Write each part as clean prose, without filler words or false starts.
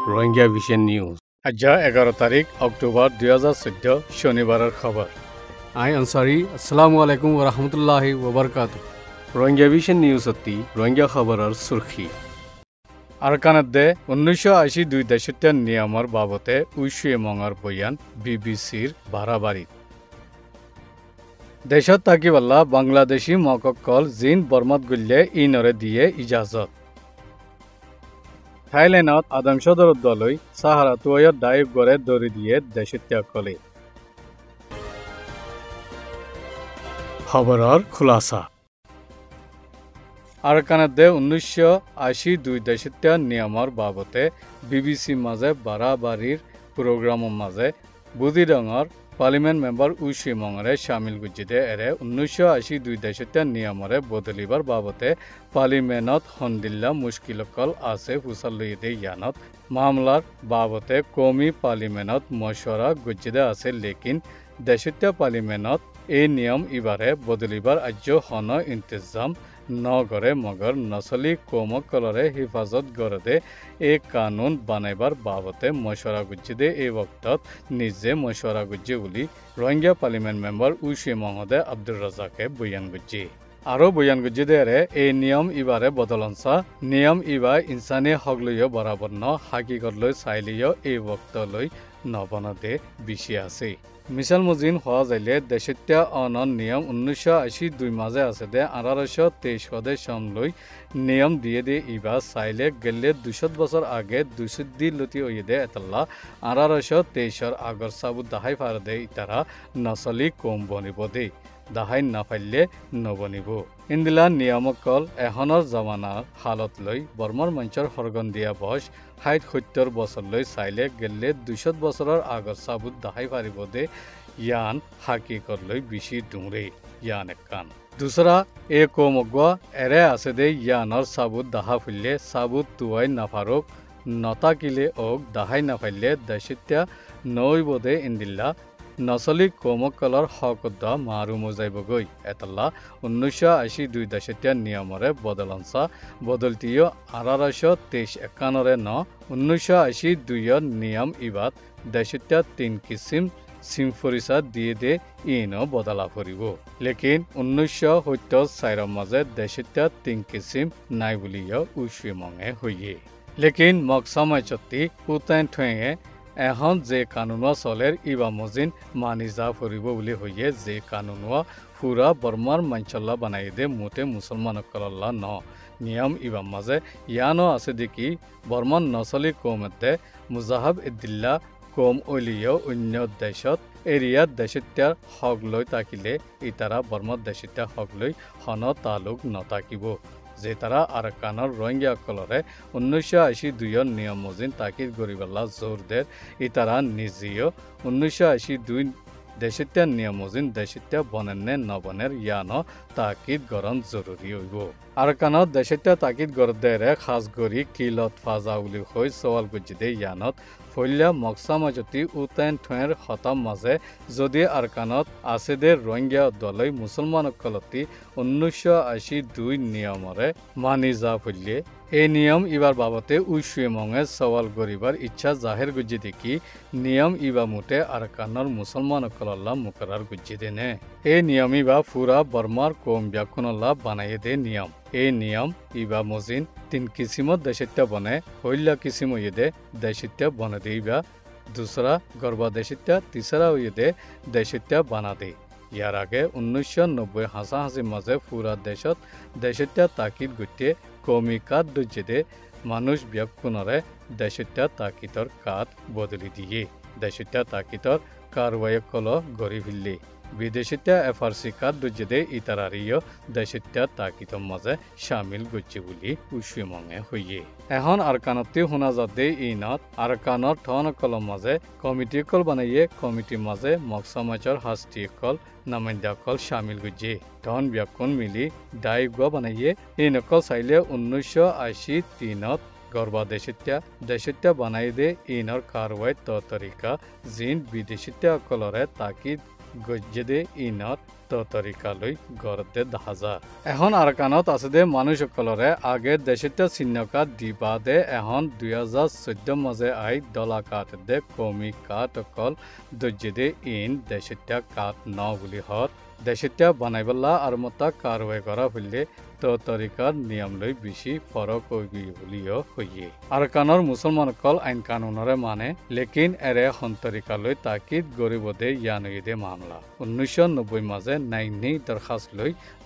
Rohingya vision news. আজ 11 তারিখ October 2014 শনিবারের খবর। আই আনসারি আসসালামু আলাইকুম ওয়া রাহমাতুল্লাহি ওয়া বারাকাতুহু। রোহিঙ্গা ভিশন নিউজ অতি রোহিঙ্গা খবরের সুরখি। আরকানাদে 1982 দেশত্যান নিয়মৰ বাবতে উইশুয়ে মঙৰ বয়ান বিবিসিৰ বাৰাবাৰীত। দেশত থাকিবল্লা বাংলাদেশী মককল জিন বৰ্মাত গল্লে ইনৰে দিয়ে ইজাজত। থাইল্যান্ডত আদম সদর দলই সাহারা তুয়ত দায়ক গড়ে দৌড়ি দিয়ে দেশত্যাগ করে। খবরের খুলাসা। আরকানাদে 1982 দেশত্যাগ নিয়মৰ বাবতে বিবিসি মাঝে বাৰাবাৰীৰ প্ৰোগ্ৰামৰ মাঝে বুদিডঙৰ পার্লিমেন্ট মেম্বার উইশি মঙরে শামিল গুজিদে এরে 1982 দেশত্যাগ নিয়মরে বদলিবার বাবতে পার্লিমেন্টত সন্দিল্লা মুশকিলকল আছে ফুসালইদে ইয়ানত মামলার বাবতে কমি পার্লিমেন্টত মশরা গুজিদে আছে লেকিন দেশত্যাগ পার্লিমেন্টত এই নিয়ম ইবারে বদলিবার আজ্য হন ইন্তজাম নগরে মগর নসলি কোমকলরে হিফাজত গরদে এই কানুন বানাইবার বাবতে মশরা গুজিদে এই বক্তত নিজে মশরা গুজি বলি রোহিঙ্গা পার্লিমেন্ট মেম্বার উইশি মহদে আব্দুর রাজাকে বয়ান গুজি। আরও বয়ান গুজিদে এই নিয়ম ইবারে বদলনসা নিয়ম ইবা ইনসানি হকলইও বরাবর ন হাকিকত লৈ চাইলিও এই বক্তলৈ নবনদে বেশি আছে। মিসাল মুজিন হওয়া যাইলে দেশত্যাগ অনন নিয়ম 1982 মাঝে আছে দে 1823 সদে সমলই নিয়ম দিয়ে দে ইবা চাইলে গেলে 200 বছর আগে 200 দি লতি হয়ে দে এতলা 1823 আগর সাবু দাহাই ফার দে ইতারা নসলি কম বনিব দে দাহাই নাফাইলে নবনিব। ইন্দিলা নিয়মকল এখনৰ জমানাৰ হালত লৈ বৰ্মৰ মঞ্চৰ সৰগন দিয়া বয়স 60-70 বছৰ লৈ চাইলে গেলে 200 বছৰৰ আগৰ চাবুত দাহাই পাৰিব দে ইয়ান হাকিকত লৈ বেছি ডুংৰে ইয়ান একান দুসৰা এ কমগুয়া এৰে আছে দে ইয়ানৰ চাবুত দাহা ফুললে চাবুত তুয়াই নাফাৰক নতাকিলে ওক দাহাই নাফাইলে দেশত্যাগ নৈবদে ইন্দিল্লা নচলি কোমকলৰ হকদ মাৰু মজাইবগৈ এতলা 1982 দেশত্যাগ নিয়মৰে বদলনসা বদলতিও 1823-51 ন 1982 নিয়ম ইবাত দেশত্যাগ 3 কিসিম সিমফরিসা দিয়ে দে ইনো বদলা ফুরিব লেকিন 1974 মাঝে দেশত্যাগ 3 কিসিম নাই বুলিও উইশি মঙে হইয়ে লেকিন মকসামাই চত্তি উতাইন ঠুয়ে এখন যে কানুনা চলের ইবা মজিন মানি যা ফুরিব বুলি হইয়ে যে কানুনা পুরা বর্মার মাঞ্চল্লা বানাই দে মোটে মুসলমানকল্লা ন নিয়ম ইবা মাঝে ইয়ানো আছে দেখি বর্মান নচলি কৌমতে মুজাহাব ইদ্দিল্লা কম ওলিও অন্য দেশত এরিয়াত দেশত্যাগ হক লৈ তাকিলে ইতারা বর্মার দেশত্যাগ হক লৈ হন তালুক নতাকিব যে তারা আৰকানৰ রোহিঙ্গা কলরে 1982 নিয়ম মজিন তাকিদ গরিবাল্লা জোর দের ইতারা নিজেও 1982 দেশত্যাগ নিয়ম মজিন দেশত্যাগ বনেনে নবনের ইয়ানো তাকিদ গরণ জরুরি হইব। আরকানত দেশত্যাগ তাকিদ গরদেরে খাস গরি কিলত ফাজা উলি হই সওয়াল গুজিদে ইয়ানত ফলিয়া মকসামাজতি উতাইন ঠুয়ের হতাম মাঝে যদি আরকানত আছে দে রোহিঙ্গা দলই মুসলমানকলতি 1982 নিয়মরে মানি যা ফলিয়ে এই নিয়ম ইবার বাবতে উইশুয়ে মঙে সওয়াল গরিবার ইচ্ছা জাহের গুজি দেখি নিয়ম ইবা মুটে আরকানর মুসলমানকল্লা মুকরার গুজি দেনে এই নিয়ম ইবা পুরা বর্মার কম ব্যাকুনল্লা বানাইয়ে দে নিয়ম এই নিয়ম ইবা মজিন 3 কিসিমত দেশত্যাগ বনে হইলা কিসিম হইয়ে দে দেশত্যাগ বনে দে ইবা দুসরা গর্বা দেশত্যাগ তিসরা হইয়ে দে দেশত্যাগ বানা দে। ইয়ার আগে 1990 হাসাহাসির মাঝে পুরা দেশত দেশত্যাগ তাকিদ গুটিয়ে কমি কাত দুজেদে মানুষ ব্যাকুনরে দেশত্যাগ তাকিতর কাত বদলি দিয়ে দেশত্যাগ তাকিতর কারওয়াই কল গড়ি ফিরলে বিদেশত্যাগ এফআরসি কাত দুজেদে ইতারারিও দেশত্যাগ তাকিতর মাঝে শামিল গুজি বলি উইশি মঙে হইয়ে এখন আরকানতি শুনা যাতে ইনত আৰকানৰ ঠনকলৰ মাঝে কমিটি কল বানাইয়ে কমিটি মাঝে মকসামাজৰ হাস্তি কল নামাইন্দাকল শামিল গুজি ধন ব্যাকুন মিলি দায় গুয়া বানাইয়ে এই নকল চাইলে 1983 গর্বা দেশত্যাগ বানাই দে ইনর কারওয়াই তরিকা জিন বিদেশত্যাগ কলরে তাকিদ গজ্জেদে ইনত তরিকালৈ গড়তে দেখা যায় এখন আৰকানত আছে দে মানুহসকলৰে আগে দেশতে চিহ্নকাত দিবাদে এখন 2014 মাজে আই দলাকাত দে কমি কাত অকল দজ্জেদে ইন দেশতে কাত ন বুলি হত দেশতে বানাইবলা আৰু মতা কাৰৱাই কৰা বুলিলে তৰিকাৰ নিয়ম লৈ বেশি ফৰক বুলিও হইয়ে আৰকানৰ মুছলমানসকল আইন কানুনৰে মানে লেকিন এৰে সন্তৰিকালৈ তাকিদ গৰিবদে ইয়ানইদে মামলা 1990 মাজে নাইনি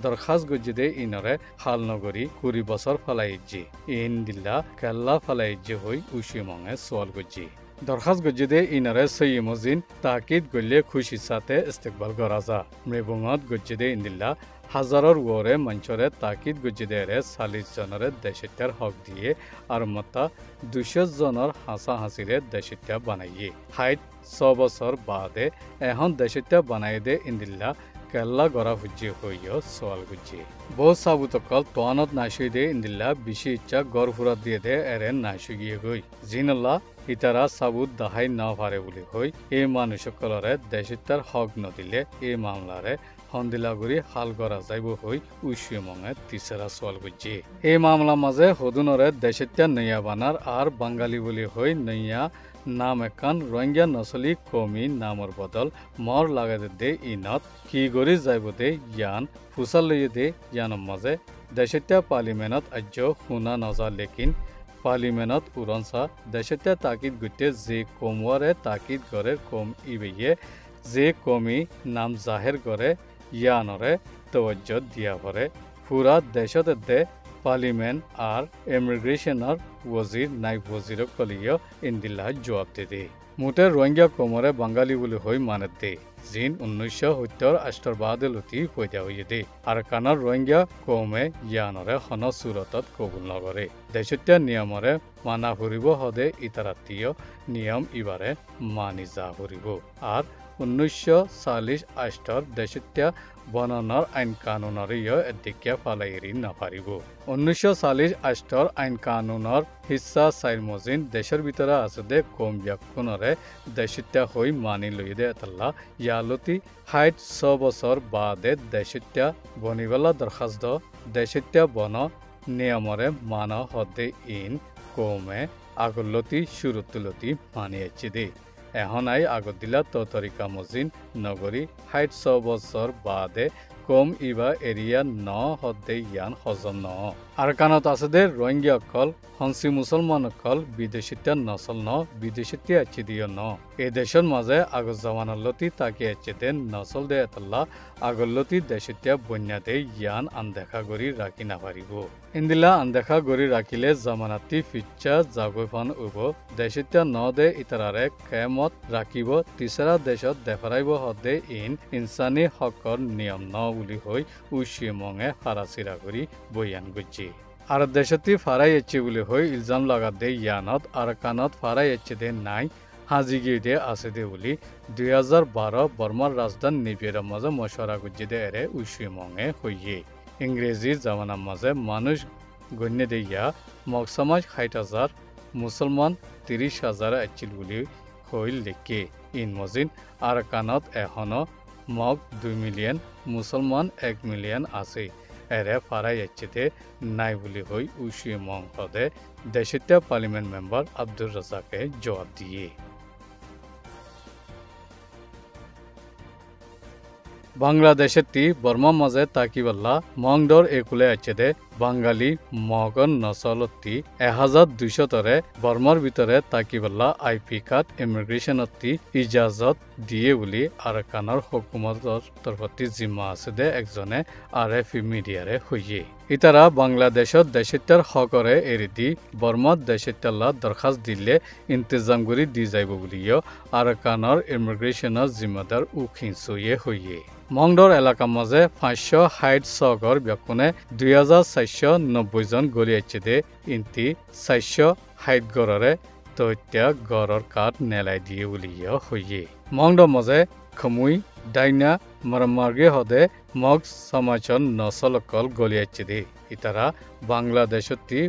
দৰখাস্ত গজিদে ইনৰে হাল নগৰী 20 বছৰ ফলাইজি ইন দিল্লা কেল্লা ফলাইজি হৈ উচিমঙে সোয়াল গজি দরখাস্ত গজিদে ইনরে সৈয়মজিন তাকিদ গলে খুশি সাথে ইস্তেকবাল করা যা মৃবঙত গজিদে ইন্দিল্লা হাজারর ওরে মঞ্চরে তাকিদ গজিদেরে 40 জনরে দেশিত্যার হক দিয়ে আর মতা 200 জনের হাসা হাসিরে দেশিত্যা বানাইয়ে হাইট 6 বছর বাদে এখন দেশিত্যা বানাই দে ইন্দিল্লা কেল্লা গড়া হুজ্জি হইও সোয়াল গুজ্জি বহু সাবুতকল তোয়ানত নাশুই দে ইন্দিল্লা বেশি ইচ্ছা গড় ফুরা দিয়ে দে এরেন নাশু গিয়ে গই জিনল্লা ইতারা সাবুত দাহাই না পারে বলে হই এই মানুষসকলরে দেশিত্যার হক নদিলে এই মামলারে হন্দিলাগুড়ি হাল করা যাইব হই উইসিমঙে তিসরা সোয়াল গুজ্জি এই মামলা মাঝে হদুনরে দেশিত্যা নৈয়া বানার আর বাঙালি বলে হই নৈয়া নাম একান রোহিঙ্গা নসলি কমি নামর বদল মর লাগাতে দে ইনত কি গরি যাইব দে ইয়ান ফুসাল লইয়ে দে ইয়ানর মাঝে দেশিত্যা পার্লিমেন্টত আজ্য শুনা নজা লেকিন পার্লিমেন্টত উৰঞ্চা দেশতে তাকিদ গুটে যে কমৱাৰে তাকিদ কৰে কম ইবেয়ে যে কমি নাম জাহের করে ইয়ানরে তওয়াজ্জো দিয়া পরে পুরা দেশতে দে পার্লিমেন্ট আর ইমিগ্রেশনের ওজির নাইব ওজির কলিও ইন্দিল্লা জবাব দে মুটে রোহিঙ্গা কমরে বাঙালি বলে হই মানে দে জিন 1978 বাদে লতি পয়দা হইয়ে দে আর কানার রোহিঙ্গা কমে ইয়ানরে হন সুরতত কবুল নগরে দেশত্য নিয়মরে মানা ফুরিব হদে ইতারাতীয় নিয়ম ইবারে মানি যা ফুরিব আর 1948 দেশত্য বননৰ আইন কানুনৰ এদিকে ফালাইৰি নাপাৰিব 1948 আইন কানুনৰ হিস্সা 4 মজিন দেশৰ ভিতৰত আছে দে কম ব্যক্তিৰে দেশত্য হৈ মানি লৈ দে আল্লাহ ইয়ালতি 6 বছৰ বাদে দেশত্য বনিবলা দৰখাস্ত দেশত্য বন নিয়মৰে মান হদে ইন কমে আগলতি শুৰুতলতি মানি আছে দে এখন আই আগত দিলা তরিকা মজিন নগরী 6 বছর বাদে কম ইবা এরিয়া ন হদে ইয়ান হজম ন আর কানত আছে দে রোহিঙ্গা অকল হনসি মুসলমান অকল বিদেশিত্যা নসল ন বিদেশিত্যা আছে দিও ন এই দেশের মাঝে আগত জমানলতি তাকে আছে দে নসল দে এতল্লা আগলতি দেশিত্যা বন্যা দে ইয়ান আনদেখা গরি রাখি না পারিব ইন্দিলা আনদেখা গরি রাখিলে জামানাতি ফিচ্চা জাগৈফান উব দেশিত্যা ন দে ইতারারে কেমত রাখিব তিসরা দেশত দেফারাইব হদে ইন ইনসানি হকর নিয়ম ন বুলি হই উচিমঙে ফারাসিরা করি বয়ান গুজি আর দেশতি ফারাই এচ্ছে বুলি হই ইলজাম লাগা দে ইয়ানত আর কানত ফারাই এচ্ছে দে নাই হাজিগি দে আছে দে বুলি 2012 বর্মার রাজধানী নিবিয়ের মাঝে মশওয়ারা গুজি দে এরে উচিমঙে হইয়ে ইংরেজি জামানার মাঝে মানুষ গণ্য দিয়া মগ সমাজ 60,000 মুসলমান 30,000 আছিল বুলি হইল লেকে ইন মজিন আর কানত এখনো মগ 2 মিলিয়ন মুসলমান 1 মিলিয়ন আছে এরে ফারাই এচ্ছেতে নাই বুলি হই উচিমং হদে দেশিত্যা পার্লিমেন্ট মেম্বার আব্দুর রাজাকে জবাব দিয়ে বাংলাদেশের বর্মা মাঝে তাকিবাল্লা মংডর একুলে আছে দে বাঙালি মগন নসলতি 1200 তরে বর্মার ভিতরে তাকিবাল্লা আইপি কার্ড ইমিগ্রেশনতি ইজাজত দিয়ে বলি আৰকানৰ হুকুমতৰ তরফতি জিম্মা আছে দে একজনে আরএফই মিডিয়ারে হইয়ে ইতারা বাংলাদেশত দেশিত্যার হকরে এরি দি বর্মাত দেশিত্যাল্লা দরখাস্ত দিলে ইন্তজাম করি দি যাইব বুলিও আৰকানৰ ইমিগ্রেশনের জিম্মাদার উখিনসইয়ে হইয়ে মংডর এলাকার মাঝে 560 ঘর ব্যকুনে 2490 জন গলি আছে দে ইন্তি 460 ঘররে তৈত্যা ঘরর কাঠ নেলাই দিয়ে বুলিও হইয়ে মংডর মাঝে খমুই ডাইনা মারমার্গে হদে মগ সমাচন নসলকল গলি আছে দে ইতারা বাংলাদেশতি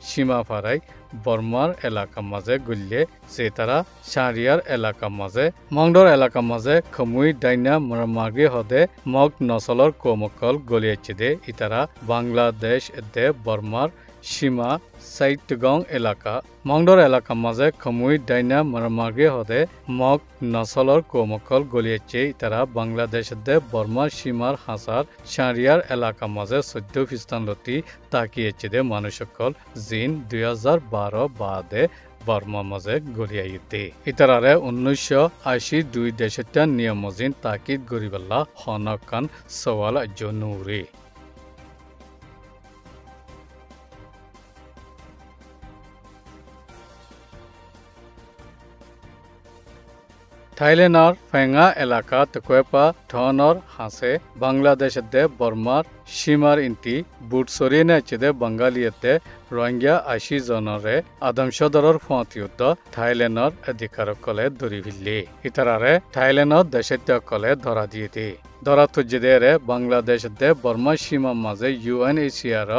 সীমা ফারাই বর্মার এলাকা মাঝে গুললে যে তারা শাহরিয়ার এলাকা মাঝে মংডর এলাকা মাঝে খমুই ডাইনা মারমার্গে হদে মগ নসলর কোমকল গলিয়েছে দে ইতারা বাংলাদেশ দে বর্মার সীমা সাইটগং এলাকা মংডর এলাকা মাঝে খমুই ডাইনা মারমার্গে হদে মগ নসলর কোমকল গলিয়েছে ইতারা বাংলাদেশ দে বর্মার সীমার হাসার শাহরিয়ার এলাকা মাঝে 14 খ্রিস্টান লতি তাকিয়েছে দে মানুষকল জিন 2012 বাদে বর্মা মাঝে গলিয়াইতে ইতারারে 1982 দেশটা নিয়মজিন তাকিদ গরিবাল্লা হনকান সওয়াল জনুরি থাইল্যান্ডর ফেঙ্গা এলাকা তকয়েপা ধনর হাসে বাংলাদেশ দে বর্মার সীমার ইন্তি বুট সরিয়ে চেদে বাঙালিয়েতে রোহিঙ্গা 80 জনরে আদমসদরর ফতিউদ্দ থাইল্যান্ডর অধিকারকলে ধরি ভিল্লি ইতারারে থাইল্যান্ডর দেশত্যাকলে ধরা দিয়েতি ধরা তুজিদেরে বাংলাদেশ দে বর্মা সীমা মাঝে UNHCR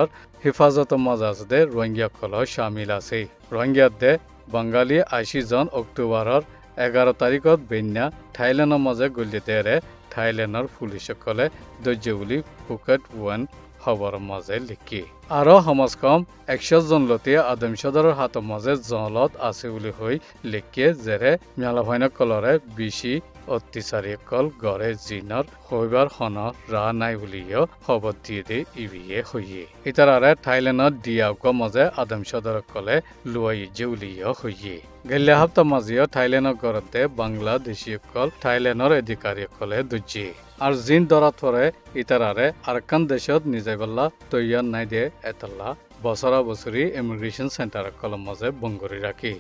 হেফাজত মাঝে রোহিঙ্গা কল শামিল আছে রোহিঙ্গা দে বাঙালি 80 জন অক্টোবরর 11 তারিখত বেন্যা থাইল্যান্ডৰ মাঝে গলিতেৰে থাইল্যান্ডৰ পুলিচসকলে দৰ্য বুলি ফুকেট ওয়ান খবৰৰ মাঝে লিখি আৰু সমাজকম 100 জন লতি আদমসদৰৰ হাতৰ মাঝে জলত আছে বুলি হৈ লিখে যেৰে মেলাভাইন কলৰে বিশি অত্যাচাৰী কল গড়ে জিনৰ হইবাৰ হন ৰা নাই বুলিও খবৰ দিয়ে দে ইবিয়ে হইয়ে ইতাৰাৰে থাইল্যান্ডৰ দিয়াওক মাঝে আদমসদৰ কলে লুৱাই জেউলিও হইয়ে গেলে হাপ্তা মাজিও থাইল্যান্ডৰ গড়তে বাংলাদেশীসকল থাইল্যান্ডৰ অধিকাৰীসকলে দুজি আর জিন দরাত পরে ইতারারে আরকান দেশত নিজে বল্লা তৈয়ার নাই দিয়ে এতলা বছরা বছরি ইমিগ্রেশন সেন্টার কলম মাঝে বঙ্গরি রাখি